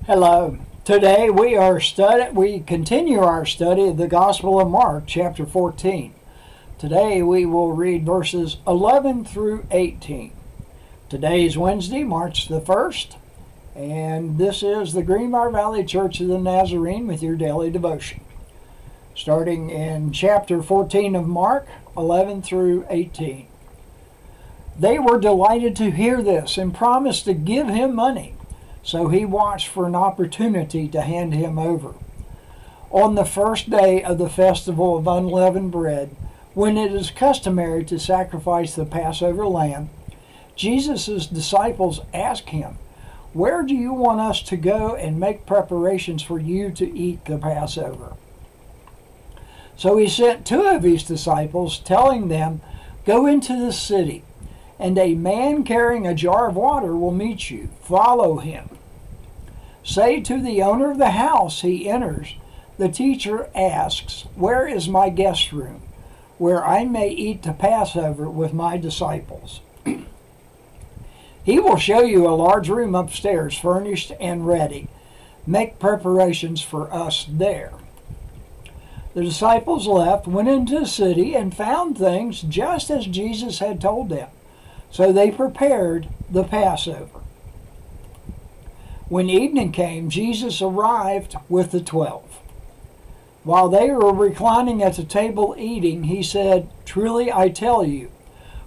Hello. Today we continue our study of the Gospel of Mark, chapter 14. Today we will read verses 11 through 18. Today is Wednesday, March the 1st, and this is the Greenbrier Valley Church of the Nazarene with your daily devotion. Starting in chapter 14 of Mark, 11 through 18. They were delighted to hear this and promised to give him money. So he watched for an opportunity to hand him over. On the first day of the festival of unleavened bread, when it is customary to sacrifice the Passover lamb, Jesus' disciples asked him, "Where do you want us to go and make preparations for you to eat the Passover?" So he sent two of his disciples, telling them, "Go into the city, and a man carrying a jar of water will meet you. Follow him. Say to the owner of the house he enters, the teacher asks, 'Where is my guest room, where I may eat the Passover with my disciples?' He will show you a large room upstairs, furnished and ready. Make preparations for us there." The disciples left, went into the city, and found things just as Jesus had told them. So they prepared the Passover. When evening came, Jesus arrived with the 12. While they were reclining at the table eating, he said, "Truly I tell you,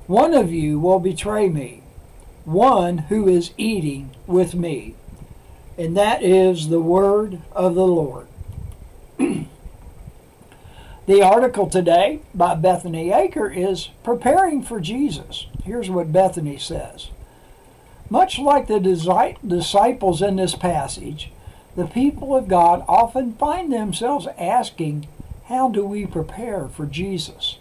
one of you will betray me, one who is eating with me." And that is the word of the Lord. The article today by Bethany Aker is Preparing for Jesus. Here's what Bethany says. Much like the disciples in this passage, the people of God often find themselves asking, how do we prepare for Jesus?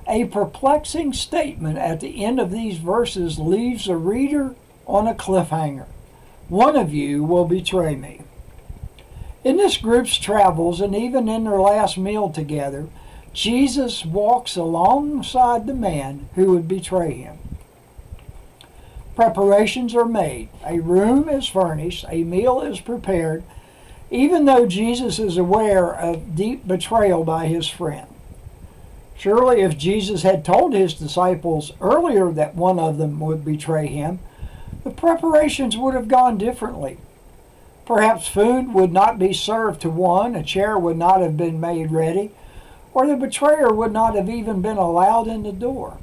A perplexing statement at the end of these verses leaves the reader on a cliffhanger. One of you will betray me. In this group's travels, and even in their last meal together, Jesus walks alongside the man who would betray him. Preparations are made. A room is furnished. A meal is prepared, even though Jesus is aware of deep betrayal by his friend. Surely if Jesus had told his disciples earlier that one of them would betray him, the preparations would have gone differently. Perhaps food would not be served to one, a chair would not have been made ready, or the betrayer would not have even been allowed in the door.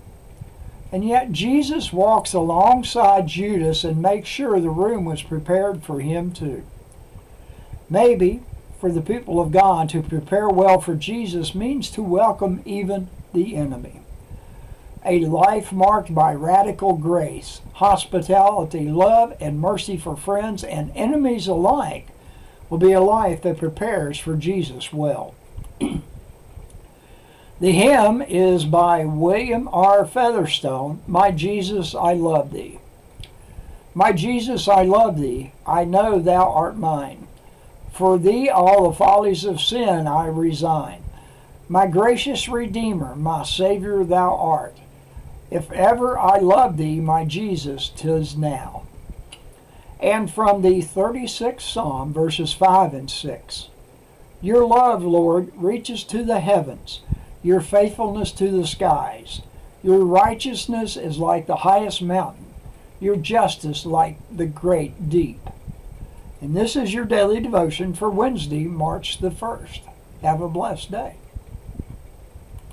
And yet Jesus walks alongside Judas and makes sure the room was prepared for him too. Maybe for the people of God to prepare well for Jesus means to welcome even the enemy. A life marked by radical grace, hospitality, love, and mercy for friends and enemies alike will be a life that prepares for Jesus well. The hymn is by William R. Featherstone, "My Jesus, I Love Thee." My Jesus, I love Thee, I know Thou art mine. For Thee all the follies of sin I resign. My gracious Redeemer, my Savior Thou art. If ever I love Thee, my Jesus, 'tis now. And from the 36th Psalm, verses 5 and 6. Your love, Lord, reaches to the heavens, your faithfulness to the skies. Your righteousness is like the highest mountain, your justice like the great deep. And this is your daily devotion for Wednesday, March the 1st. Have a blessed day.